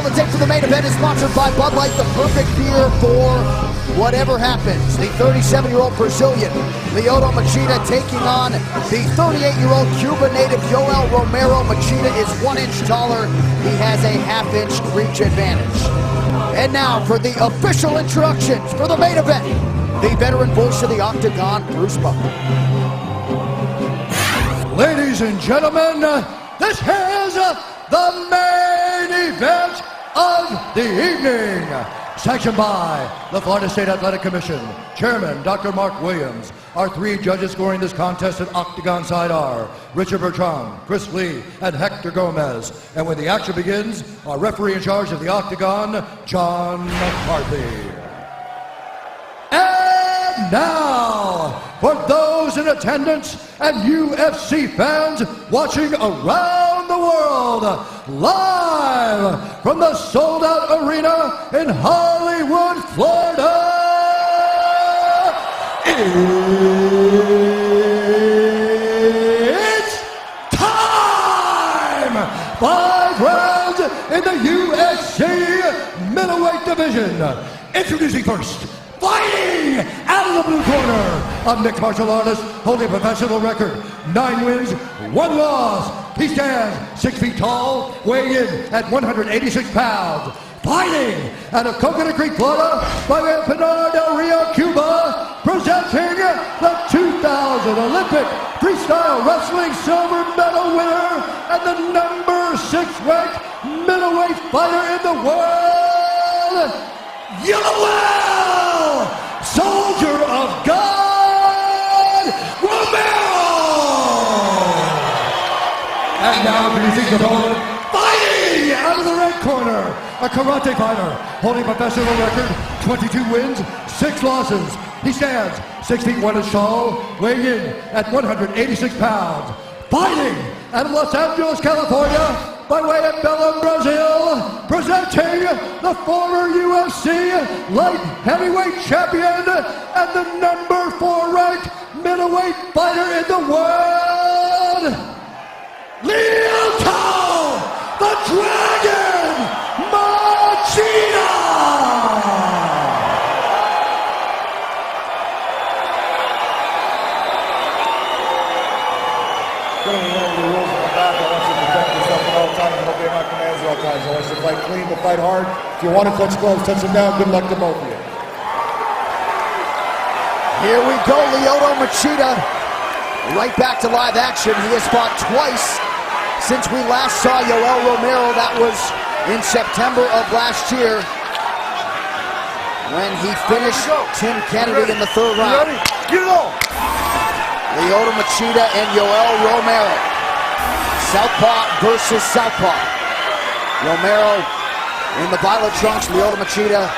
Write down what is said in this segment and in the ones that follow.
the tape for the main event is sponsored by Bud Light, the perfect beer for whatever happens. The 37-year-old Brazilian, Lyoto Machida, taking on the 38-year-old Cuban native, Yoel Romero. Machida is 1 inch taller. He has a half-inch reach advantage. And now for the official introductions for the main event, the veteran voice of the Octagon, Bruce Buffer. Ladies and gentlemen, this is the main event of the evening. Sanctioned by the Florida State Athletic Commission, Chairman Dr. Mark Williams. Our 3 judges scoring this contest at Octagon side are Richard Bertrand, Chris Lee, and Hector Gomez. And when the action begins, our referee in charge of the Octagon, John McCarthy. And now, for those in attendance and UFC fans watching around the world, live from the sold-out arena in Hollywood, Florida, it's time! 5 rounds in the UFC middleweight division. Introducing first, fighting out of the blue corner, a mixed martial artist holding a professional record, 9 wins, 1 loss. He stands 6 feet tall, weighing in at 186 pounds. Fighting out of Coconut Creek, Florida, by way of Pinar del Rio, Cuba, presenting the 2000 Olympic Freestyle Wrestling silver medal winner and the number 6 ranked middleweight fighter in the world, Yoel Soldier of God Romero! And now introducing the opponent, fighting out of the red corner, a karate fighter holding a professional record, 22 wins, 6 losses. He stands 6 feet 1 inch tall, weighing in at 186 pounds. Fighting out of Los Angeles, California, by way of Belém, Brazil, presenting the former UFC light heavyweight champion and the number 4 ranked middleweight fighter in the world, Lyoto the Dragon Machida! I want you to fight clean, but fight hard. If you want to touch gloves, touch them down. Good luck to both of you. Here we go, Lyoto Machida. Right back to live action. He has fought twice since we last saw Yoel Romero. That was in September of last year when he finished Tim Kennedy in the 3rd round. Lyoto Machida and Yoel Romero. Southpaw versus Southpaw. Romero in the violet trunks, Lyoto Machida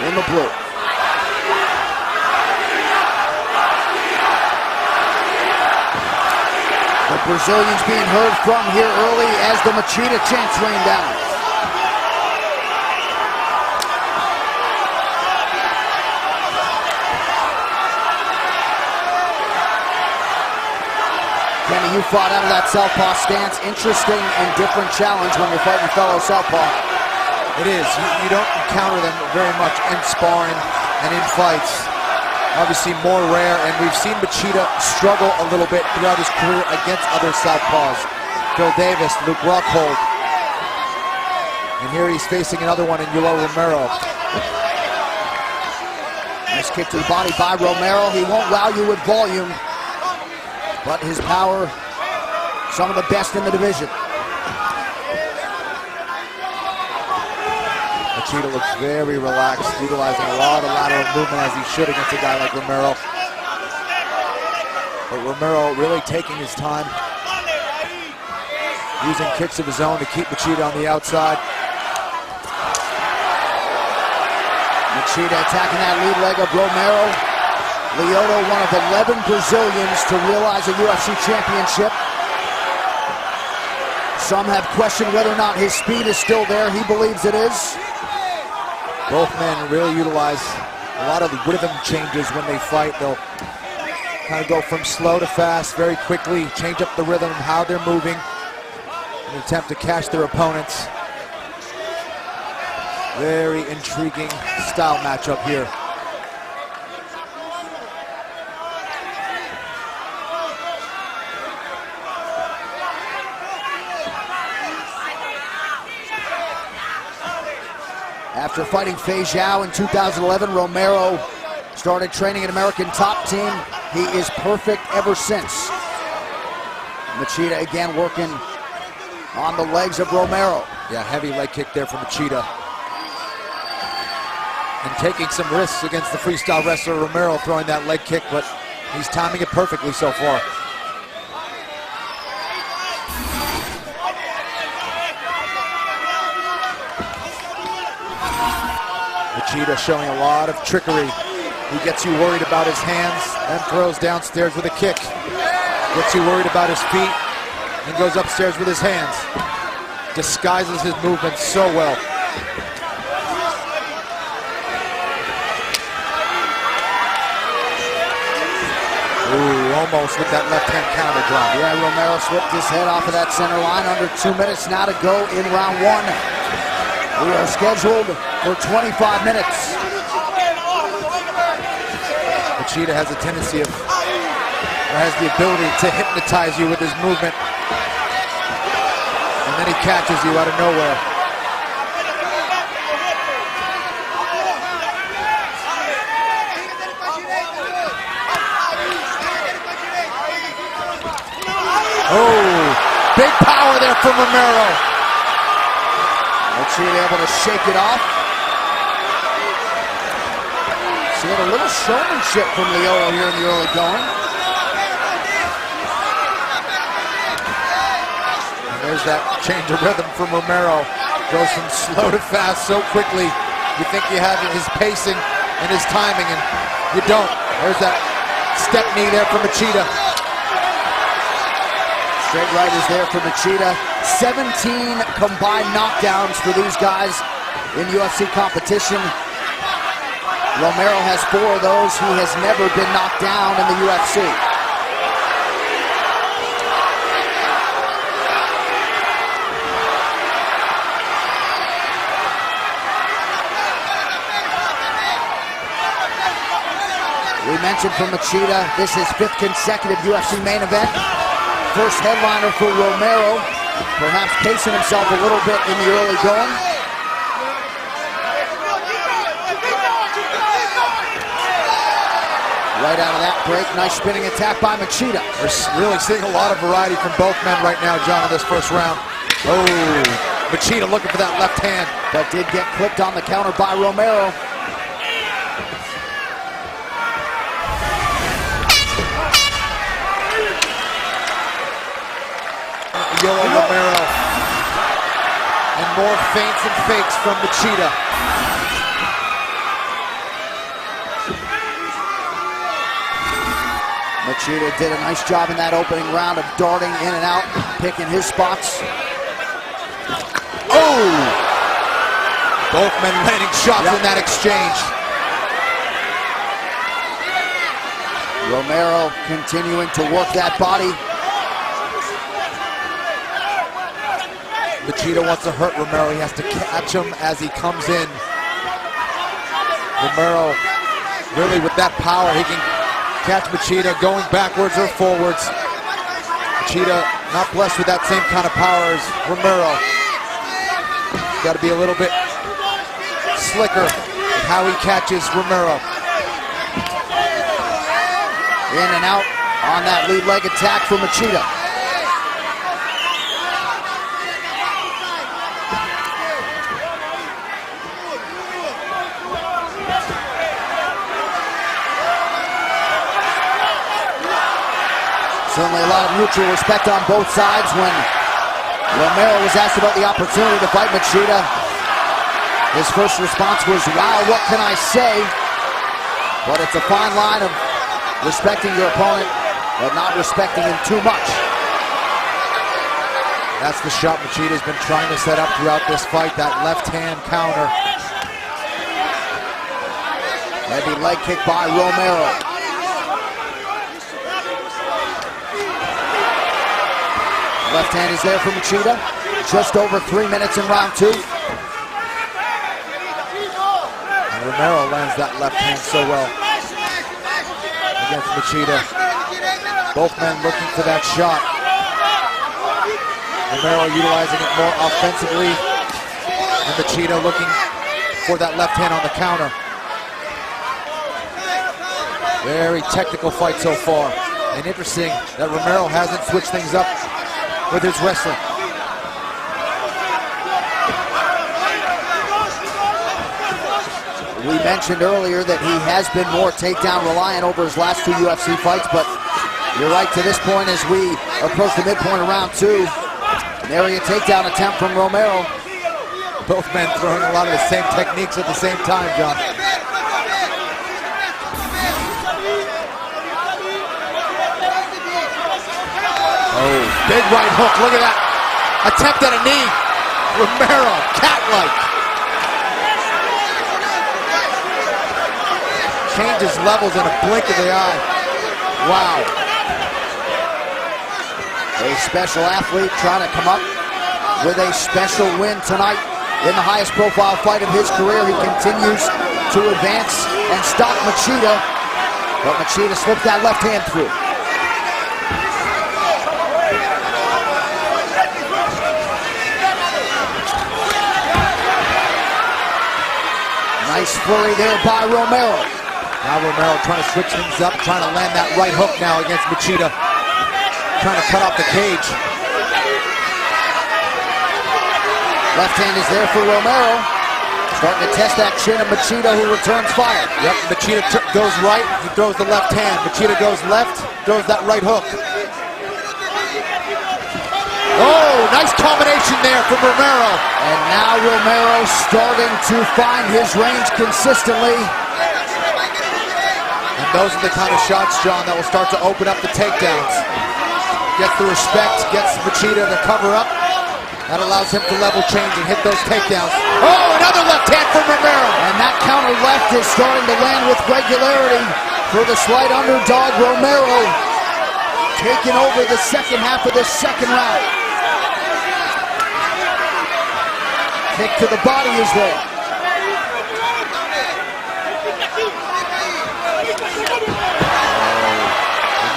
in the blue. The Brazilians being heard from here early as the Machida chants rain down. Kenny, you fought out of that southpaw stance. Interesting and different challenge when you're fighting fellow southpaw. It is. You don't encounter them very much in sparring and in fights. Obviously more rare, and we've seen Machida struggle a little bit throughout his career against other southpaws. Phil Davis, Luke Rockhold. And here he's facing another one in Yoel Romero. Nice kick to the body by Romero. He won't wow you with volume, but his power, some of the best in the division. Machida looks very relaxed, utilizing a lot of lateral movement as he should against a guy like Romero. But Romero really taking his time, using kicks of his own to keep Machida on the outside. Machida attacking that lead leg of Romero. Lyoto, one of 11 Brazilians to realize a UFC championship. Some have questioned whether or not his speed is still there. He believes it is. Both men really utilize a lot of the rhythm changes when they fight. They'll kind of go from slow to fast very quickly, change up the rhythm of how they're moving in an attempt to catch their opponents. Very intriguing style matchup here. After fighting Fei Zhao in 2011, Romero started training at American Top Team. He is perfect ever since. Machida again working on the legs of Romero. Yeah, heavy leg kick there from Machida. And taking some risks against the freestyle wrestler Romero, throwing that leg kick, but he's timing it perfectly so far. Machida showing a lot of trickery. He gets you worried about his hands, then throws downstairs with a kick. Gets you worried about his feet, and goes upstairs with his hands. Disguises his movement so well. Ooh, almost with that left-hand counter drop. Yeah, Romero slipped his head off of that center line. Under 2 minutes now to go in round one. We are scheduled for 25 minutes. Machida has a tendency of, or has the ability to hypnotize you with his movement. And then he catches you out of nowhere. Oh, big power there from Romero. Machida able to shake it off. Seeing a little showmanship from Lyoto here in the early going. And there's that change of rhythm from Romero. Goes from slow to fast so quickly. You think you have his pacing and his timing, and you don't. There's that step knee there from Machida. Straight right is there for Machida. 17 combined knockdowns for these guys in UFC competition. Romero has 4 of those. He has never been knocked down in the UFC. We mentioned from Machida, this is 5th consecutive UFC main event. First headliner for Romero, perhaps pacing himself a little bit in the early going. Right out of that break, nice spinning attack by Machida. We're really seeing a lot of variety from both men right now, John, in this first round. Oh, Machida looking for that left hand. But did get clipped on the counter by Romero. Yoel Romero. And more feints and fakes from Machida. Machida did a nice job in that opening round of darting in and out, picking his spots. Oh! Both men landing shots in that exchange. Romero continuing to work that body. Machida wants to hurt Romero. He has to catch him as he comes in. Romero, really with that power, he can catch Machida going backwards or forwards. Machida not blessed with that same kind of power as Romero. Got to be a little bit slicker with how he catches Romero. In and out on that lead leg attack for Machida. Certainly a lot of mutual respect on both sides. When Romero was asked about the opportunity to fight Machida, his first response was, "Wow, what can I say?" But it's a fine line of respecting your opponent, but not respecting him too much. That's the shot Machida's been trying to set up throughout this fight, that left-hand counter. Heavy leg kick by Romero. Left hand is there for Machida. Just over 3 minutes in round 2. uses that left hand so well against Machida. Both men looking for that shot. Romero utilizing it more offensively, and Machida looking for that left hand on the counter. Very technical fight so far, and interesting that Romero hasn't switched things up with his wrestling. We mentioned earlier that he has been more takedown reliant over his last 2 UFC fights, but you're right, to this point as we approach the midpoint of round 2. An area takedown attempt from Romero. Both men throwing a lot of the same techniques at the same time, John. Oh, big right hook, look at that. Attempt at a knee. Romero, cat-like. Changes levels in a blink of the eye. Wow. A special athlete trying to come up with a special win tonight in the highest profile fight of his career. He continues to advance and stop Machida, but Machida slipped that left hand through. Nice flurry there by Romero. Now Romero trying to switch things up, trying to land that right hook now against Machida. Trying to cut off the cage. Left hand is there for Romero. Starting to test that chin of Machida, who returns fire. Yep, Machida goes right, he throws the left hand. Machida goes left, throws that right hook. Oh, nice combination there from Romero. And now Romero starting to find his range consistently. And those are the kind of shots, John, that will start to open up the takedowns. Gets the respect, gets Machida to cover up. That allows him to level change and hit those takedowns. Oh, another left hand from Romero. And that counter left is starting to land with regularity for the slight underdog Romero. Taking over the second half of the second round. Kick to the body is there.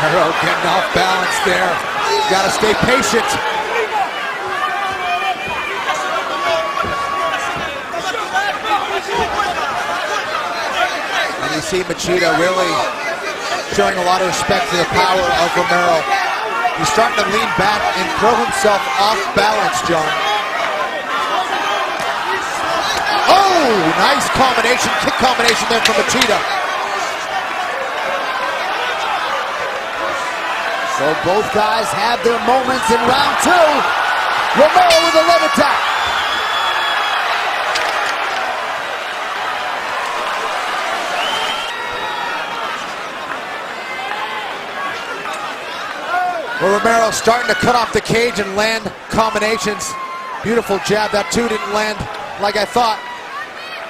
Romero getting off balance there. Got to stay patient. And you see Machida really showing a lot of respect to the power of Romero. He's starting to lean back and throw himself off balance, John. Oh, nice combination, kick combination there from Machida. So both guys have their moments in round 2. Romero with a leg attack. Well, Romero starting to cut off the cage and land combinations. Beautiful jab. That too didn't land like I thought.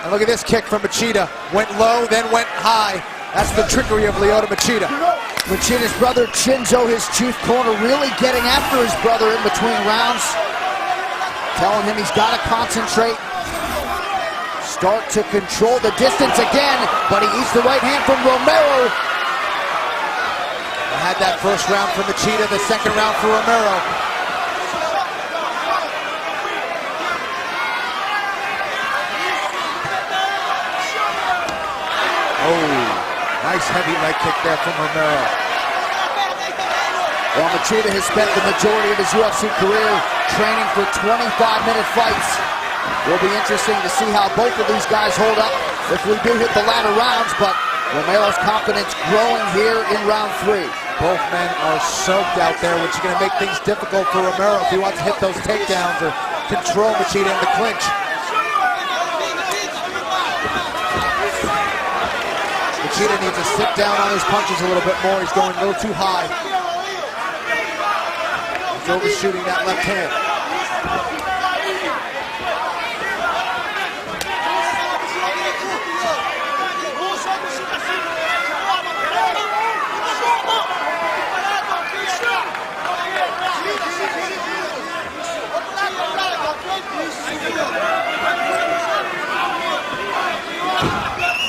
And look at this kick from Machida. Went low, then went high. That's the trickery of Lyoto Machida. Machida's brother Chinzo, his chief corner, really getting after his brother in between rounds. Telling him he's got to concentrate. Start to control the distance again, but he eats the right hand from Romero. Had that first round for Machida, the second round for Romero. Oh, nice heavy leg kick there from Romero. Well, Machida has spent the majority of his UFC career training for 25-minute fights. Will be interesting to see how both of these guys hold up if we do hit the latter rounds, but Romero's confidence growing here in round 3. Both men are soaked out there, which is going to make things difficult for Romero if he wants to hit those takedowns or control Machida in the clinch. Machida needs to sit down on his punches a little bit more. He's going a little too high. He's overshooting that left hand.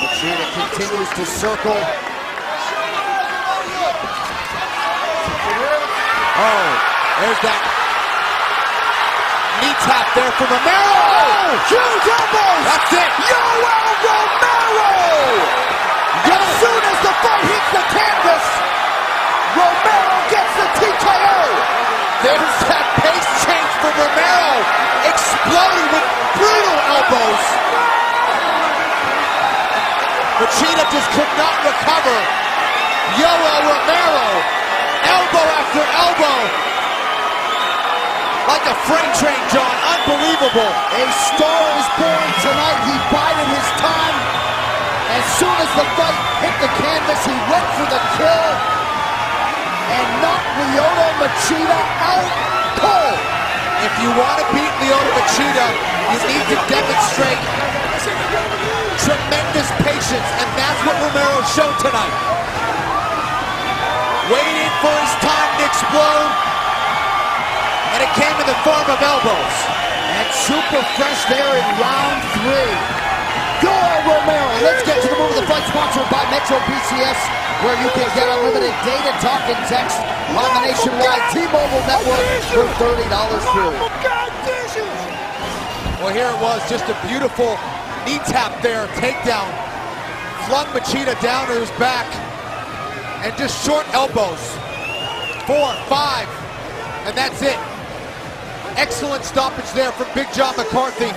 Machida continues to circle. Oh, there's that knee tap there from Romero. Oh, Huge elbows! that's it. Yoel Romero! As soon as the fight hits the canvas, Romero gets the TKO! There's that pace change from Romero, exploding with brutal elbows. Machida just could not recover. Yoel Romero, elbow after elbow. Like a freight train, John, unbelievable. A star is born tonight. He bided his time. As soon as the fight hit the canvas, he went for the kill and knocked Lyoto Machida out cold. If you want to beat Lyoto Machida, you need to demonstrate tremendous patience, and that's what Romero showed tonight. Waiting for his time to explode, and it came in the form of elbows. And super fresh there in round 3. Yoel Romero. Let's get to the move of the fight, sponsored by Metro PCS, where you can get unlimited data, talk, and text on the nationwide T-Mobile network for $30 period. Well, here it was, just a beautiful knee tap there, takedown. Flung Machida down to his back, and just short elbows. 4, 5, and that's it. Excellent stoppage there from Big John McCarthy.